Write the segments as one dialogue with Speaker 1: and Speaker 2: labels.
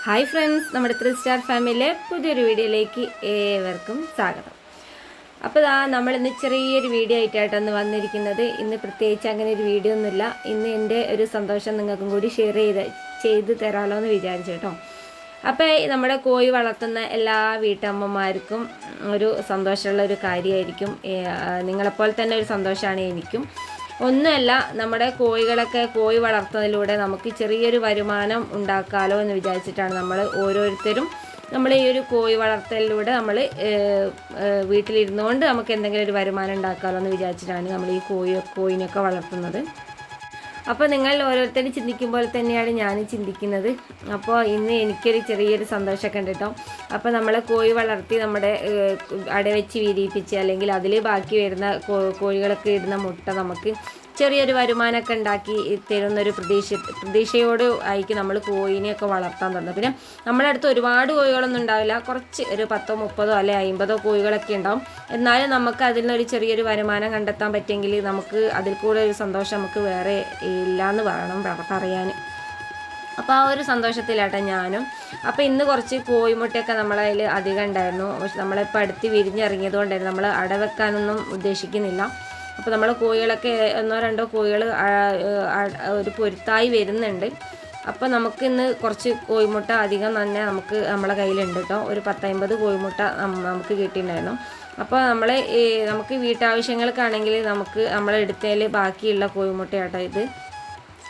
Speaker 1: Hi friends, നമ്മുടെ 3 star ഫാമിലിയിലെ പുതിയൊരു വീഡിയോയിലേക്ക് ഏവർക്കും സ്വാഗതം. അപ്പോൾ നമ്മൾ ഇന്ന് ചെറിയൊരു വീഡിയോ ആയിട്ടാണ് വന്നിരിക്കുന്നത്. ഇന്ന് പ്രത്യേകിച്ച് അങ്ങനെ ഒരു വീഡിയോ ഒന്നുമില്ല. ഇന്ന് എൻ്റെ ഒരു സന്തോഷം നിങ്ങൾക്കും കൂടി ഷെയർ ചെയ്ത് തരാമല്ലോ എന്ന് വിചാരിച്ചു കേട്ടോ. അപ്പോൾ നമ്മുടെ കോഴി വളർത്തുന്ന എല്ലാ വീട്ടമ്മമാർക്കും ഒരു സന്തോഷമുള്ള ഒരു കാര്യമായിരിക്കും. നിങ്ങളെപ്പോലെ തന്നെ ഒരു സന്തോഷമാണ് എനിക്കും. ഒന്നുമല്ല, നമ്മുടെ കോഴി വളർത്തുന്നതിലൂടെ നമുക്ക് ചെറിയൊരു വരുമാനം ഉണ്ടാക്കാമല്ലോ എന്ന് വിചാരിച്ചിട്ടാണ് നമ്മൾ ഓരോരുത്തരും ഈ ഒരു കോഴി വളർത്തലിലൂടെ നമ്മൾ വീട്ടിലിരുന്നുകൊണ്ട് നമുക്ക് എന്തെങ്കിലും ഒരു വരുമാനം ഉണ്ടാക്കാമല്ലോ എന്ന് വിചാരിച്ചിട്ടാണ് നമ്മൾ ഈ കോഴിനൊക്കെ വളർത്തുന്നത്. അപ്പോൾ നിങ്ങൾ ഓരോരുത്തരും ചിന്തിക്കുമ്പോൾ തന്നെയാണ് ഞാൻ ചിന്തിക്കുന്നത്. അപ്പോൾ ഇന്ന് എനിക്കൊരു ചെറിയൊരു സന്തോഷമൊക്കെ ഉണ്ട് കേട്ടോ. അപ്പോൾ നമ്മൾ കോഴി വളർത്തി നമ്മുടെ അടവെച്ച് വിരിയിപ്പിച്ച് അല്ലെങ്കിൽ അതിൽ ബാക്കി വരുന്ന കോഴികളൊക്കെ ഇടുന്ന മുട്ട നമുക്ക് ചെറിയൊരു വരുമാനമൊക്കെ ഉണ്ടാക്കി തരുന്നൊരു പ്രതീക്ഷയോട് ആയിരിക്കും നമ്മൾ കോഴിനെയൊക്കെ വളർത്താൻ തുടങ്ങുന്നത്. പിന്നെ നമ്മുടെ അടുത്ത് ഒരുപാട് കോഴികളൊന്നും ഉണ്ടാവില്ല, കുറച്ച് ഒരു 10, 30 അല്ലെ 50 കോഴികളൊക്കെ ഉണ്ടാവും. എന്നാലും നമുക്ക് അതിൽ നിന്നൊരു ചെറിയൊരു വരുമാനം കണ്ടെത്താൻ പറ്റുമെങ്കിൽ നമുക്ക് അതിൽ കൂടെ ഒരു സന്തോഷം നമുക്ക് വേറെ ഇല്ലയെന്ന് പറയാൻ. അപ്പോൾ ആ ഒരു സന്തോഷത്തിലാട്ടെ ഞാനും. അപ്പോൾ ഇന്ന് കുറച്ച് കോഴിമുട്ടയൊക്കെ നമ്മളതിൽ അധികം ഉണ്ടായിരുന്നു. പക്ഷെ നമ്മളിപ്പോൾ അടുത്ത് വിരിഞ്ഞിറങ്ങിയത് കൊണ്ടായിരുന്നു നമ്മൾ അടവെക്കാനൊന്നും ഉദ്ദേശിക്കുന്നില്ല. അപ്പോൾ നമ്മൾ കോഴികളൊക്കെ 1-2 കോഴികൾ ഒരു പൊരുത്തായി വരുന്നുണ്ട്. അപ്പോൾ നമുക്ക് ഇന്ന് കുറച്ച് കോഴിമുട്ട അധികം തന്നെ നമ്മളെ കയ്യിലുണ്ട് കേട്ടോ. ഒരു 10-50 കോഴിമുട്ട നമുക്ക് കിട്ടിയിട്ടുണ്ടായിരുന്നു. അപ്പോൾ നമുക്ക് വീട്ടാവശ്യങ്ങൾക്കാണെങ്കിൽ നമുക്ക് നമ്മളെടുത്തതിൽ ബാക്കിയുള്ള കോഴിമുട്ടയാട്ടോ ഇത്.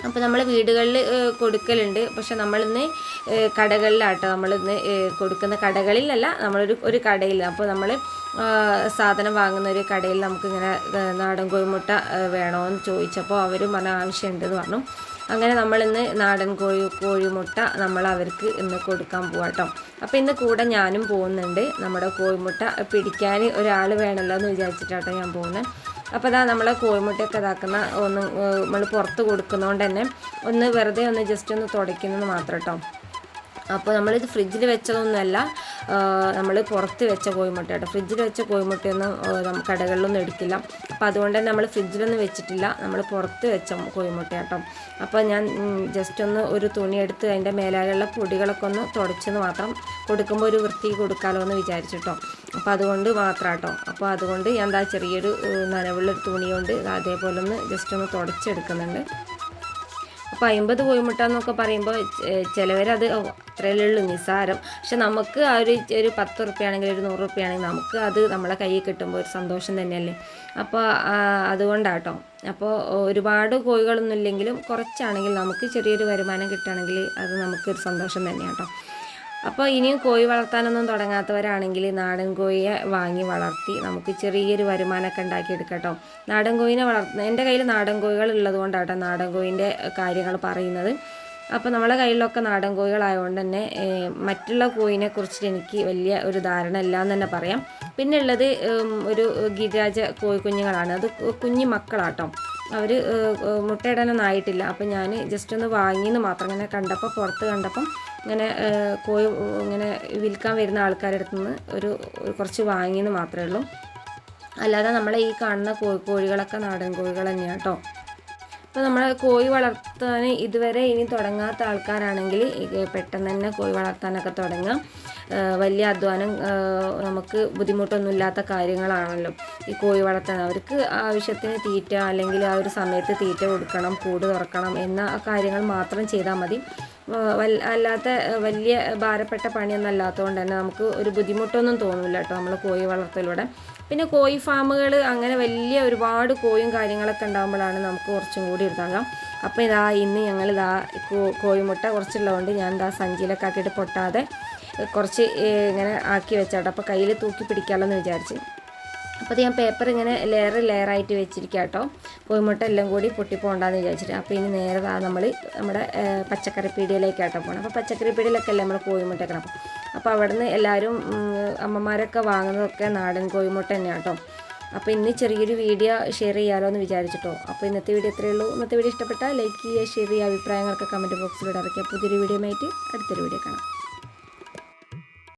Speaker 1: അപ്പോൾ നമ്മൾ വീടുകളിൽ കൊടുക്കലുണ്ട്. പക്ഷെ നമ്മളിന്ന് കടകളിലാട്ടോ നമ്മളിന്ന് കൊടുക്കുന്ന. കടകളിലല്ല, ഒരു കടയിൽ. അപ്പോൾ നമ്മൾ സാധനം വാങ്ങുന്ന ഒരു കടയിൽ നമുക്കിങ്ങനെ നാടൻ കോഴിമുട്ട വേണമെന്ന് ചോദിച്ചപ്പോൾ അവരും പറഞ്ഞ ആവശ്യമുണ്ടെന്ന് പറഞ്ഞു. അങ്ങനെ നമ്മളിന്ന് നാടൻ കോഴിമുട്ട നമ്മൾ അവർക്ക് ഇന്ന് കൊടുക്കാൻ പോവാട്ടോ. അപ്പോൾ ഇന്ന് കൂടെ ഞാനും പോകുന്നുണ്ട്. നമ്മുടെ കോഴിമുട്ട പിടിക്കാൻ ഒരാൾ വേണമല്ലോ എന്ന് വിചാരിച്ചിട്ടാട്ടോ ഞാൻ പോകുന്നത്. അപ്പോൾ നമ്മളെ കോഴിമുട്ടയൊക്കെ നമ്മൾ പുറത്ത് കൊടുക്കുന്നതുകൊണ്ട് തന്നെ വെറുതെ ജസ്റ്റ് ഒന്ന് തുടയ്ക്കുന്നത് മാത്രം കേട്ടോ. അപ്പോൾ നമ്മളിത് ഫ്രിഡ്ജിൽ വെച്ചതൊന്നുമല്ല, നമ്മൾ പുറത്ത് വെച്ച കോഴിമുട്ട കേട്ടോ. ഫ്രിഡ്ജിൽ വെച്ച കോഴിമുട്ടയൊന്നും കടകളിലൊന്നും എടുക്കില്ല. അപ്പോൾ അതുകൊണ്ട് തന്നെ നമ്മൾ ഫ്രിഡ്ജിലൊന്നും വെച്ചിട്ടില്ല, നമ്മൾ പുറത്ത് വെച്ച കോഴിമുട്ട കേട്ടോ. അപ്പോൾ ഞാൻ ജസ്റ്റ് ഒരു തുണി എടുത്ത് അതിൻ്റെ മേലാലുള്ള പൊടികളൊക്കെ ഒന്ന് തുടച്ചെന്ന് മാത്രം, കൊടുക്കുമ്പോൾ ഒരു വൃത്തി കൊടുക്കാമല്ലോ എന്ന് വിചാരിച്ചിട്ടോ. അപ്പോൾ അതുകൊണ്ട് മാത്രം കേട്ടോ. അപ്പോൾ അതുകൊണ്ട് ഞാൻ ചെറിയൊരു നനവുള്ളൊരു തുണി കൊണ്ട് അതേപോലെ ജസ്റ്റ് ഒന്ന് തുടച്ചെടുക്കുന്നുണ്ട്. അപ്പോൾ 50 കോഴിമുട്ട എന്നൊക്കെ പറയുമ്പോൾ ചിലവരത് അത്രയല്ലേ ഉള്ളൂ, നിസ്സാരം. പക്ഷെ നമുക്ക് ആ ഒരു 10 റുപ്യാണെങ്കിൽ ഒരു 100 റുപ്യാണെങ്കിൽ നമുക്ക് അത് നമ്മളെ കയ്യിൽ കിട്ടുമ്പോൾ ഒരു സന്തോഷം തന്നെയല്ലേ. അപ്പോൾ അതുകൊണ്ടാട്ടോ. അപ്പോൾ ഒരുപാട് കോഴികളൊന്നും ഇല്ലെങ്കിലും കുറച്ചാണെങ്കിൽ നമുക്ക് ചെറിയൊരു വരുമാനം കിട്ടുകയാണെങ്കിൽ അത് നമുക്കൊരു സന്തോഷം തന്നെയാണ് കേട്ടോ. അപ്പോൾ ഇനിയും കോഴി വളർത്താനൊന്നും തുടങ്ങാത്തവരാണെങ്കിൽ നാടൻ കോഴിയെ വാങ്ങി വളർത്തി നമുക്ക് ചെറിയൊരു വരുമാനമൊക്കെ ഉണ്ടാക്കിയെടുക്കാം കേട്ടോ. നാടൻ കോഴിനെ എൻ്റെ കയ്യിൽ നാടൻ കോഴികൾ ഉള്ളത് കൊണ്ടാട്ടോ നാടൻ കോഴിൻ്റെ കാര്യങ്ങൾ പറയുന്നത്. അപ്പോൾ നമ്മളെ കയ്യിലൊക്കെ നാടൻ കോഴികളായതുകൊണ്ട് തന്നെ മറ്റുള്ള കോഴിനെ കുറിച്ചിട്ട് എനിക്ക് വലിയ ഒരു ധാരണ ഇല്ല എന്ന് തന്നെ പറയാം. പിന്നെ ഉള്ളത് ഒരു ഗിരിരാജ കോഴിക്കുഞ്ഞുങ്ങളാണ്. അത് കുഞ്ഞു മക്കളാട്ടോ. അവർ മുട്ടയിടാനൊന്നും ആയിട്ടില്ല. അപ്പോൾ ഞാൻ ജസ്റ്റ് ഒന്ന് വാങ്ങിയെന്ന് മാത്രം. ഇങ്ങനെ പുറത്ത് കണ്ടപ്പം ഇങ്ങനെ കോഴി ഇങ്ങനെ വിൽക്കാൻ വരുന്ന ആൾക്കാരുടെ അടുത്ത് നിന്ന് കുറച്ച് വാങ്ങിയെന്ന് മാത്രമേ ഉള്ളൂ. അല്ലാതെ നമ്മളെ ഈ കാണുന്ന കോഴികളൊക്കെ നാടൻ കോഴികൾ തന്നെയാണ് കേട്ടോ. അപ്പോൾ നമ്മൾ കോഴി വളർത്താൻ ഇതുവരെ ഇനി തുടങ്ങാത്ത ആൾക്കാരാണെങ്കിൽ പെട്ടെന്ന് തന്നെ കോഴി വളർത്താനൊക്കെ തുടങ്ങാം. വലിയ അധ്വാനം, നമുക്ക് ബുദ്ധിമുട്ടൊന്നുമില്ലാത്ത കാര്യങ്ങളാണല്ലോ ഈ കോഴി വളർത്താൻ. അവർക്ക് ആവശ്യത്തിന് തീറ്റ അല്ലെങ്കിൽ ആ ഒരു സമയത്ത് തീറ്റ കൊടുക്കണം, കൂട് തുറക്കണം എന്ന കാര്യങ്ങൾ മാത്രം ചെയ്താൽ മതി. അല്ലാത്ത വലിയ ഭാരപ്പെട്ട പണിയൊന്നും അല്ലാത്തതുകൊണ്ട് തന്നെ നമുക്ക് ഒരു ബുദ്ധിമുട്ടൊന്നും തോന്നില്ല കേട്ടോ നമ്മൾ കോഴി വളർത്തലിലൂടെ. പിന്നെ കോഴി ഫാമുകൾ അങ്ങനെ വലിയ ഒരുപാട് കോഴിയും കാര്യങ്ങളൊക്കെ ഉണ്ടാകുമ്പോഴാണ് നമുക്ക് കുറച്ചും കൂടി ഇതാകാം. അപ്പോൾ ഇന്ന് ഞങ്ങൾ കോഴിമുട്ട കുറച്ചുള്ളതുകൊണ്ട് ഞാൻ സഞ്ചിയിലൊക്കെ ആക്കിയിട്ട് പൊട്ടാതെ കുറച്ച് ഇങ്ങനെ ആക്കി വെച്ചാട്ടോ. അപ്പോൾ കയ്യിൽ തൂക്കി പിടിക്കാമല്ലോ എന്ന് വിചാരിച്ച്. അപ്പോൾ ഞാൻ പേപ്പർ ഇങ്ങനെ ലെയറായിട്ട് വെച്ചിരിക്കുക കേട്ടോ. കോഴിമുട്ട എല്ലാം കൂടി പൊട്ടിപ്പോണ്ടെന്ന് വിചാരിച്ചിട്ട്. അപ്പോൾ ഇനി നേരെ നമ്മുടെ പച്ചക്കറി പീടികയിലേക്കാട്ടോ പോകണം. അപ്പോൾ പച്ചക്കറി പീടികയിലൊക്കെ അല്ലേ നമ്മൾ കോഴിമുട്ട കിടക്കും. അപ്പോൾ അവിടെ നിന്ന് എല്ലാവരും അമ്മമാരൊക്കെ വാങ്ങുന്നതൊക്കെ നാടൻ കോഴിമുട്ട തന്നെയാണ് കേട്ടോ. അപ്പോൾ ഇന്ന് ചെറിയൊരു വീഡിയോ ഷെയർ ചെയ്യാമല്ലോ എന്ന് വിചാരിച്ചിട്ടോ. അപ്പോൾ ഇന്നത്തെ വീഡിയോ ഇത്രയേ ഉള്ളൂ. ഇന്നത്തെ വീഡിയോ ഇഷ്ടപ്പെട്ടാൽ ലൈക്ക് ചെയ്യുക, ഷെയർ ചെയ്യുക, അഭിപ്രായങ്ങളൊക്കെ കമൻറ്റ് ബോക്സിലൂടെ ഇറക്കുക. പുതിയൊരു വീഡിയോ ആയിട്ട് അടുത്തൊരു വീഡിയോ കാണാം.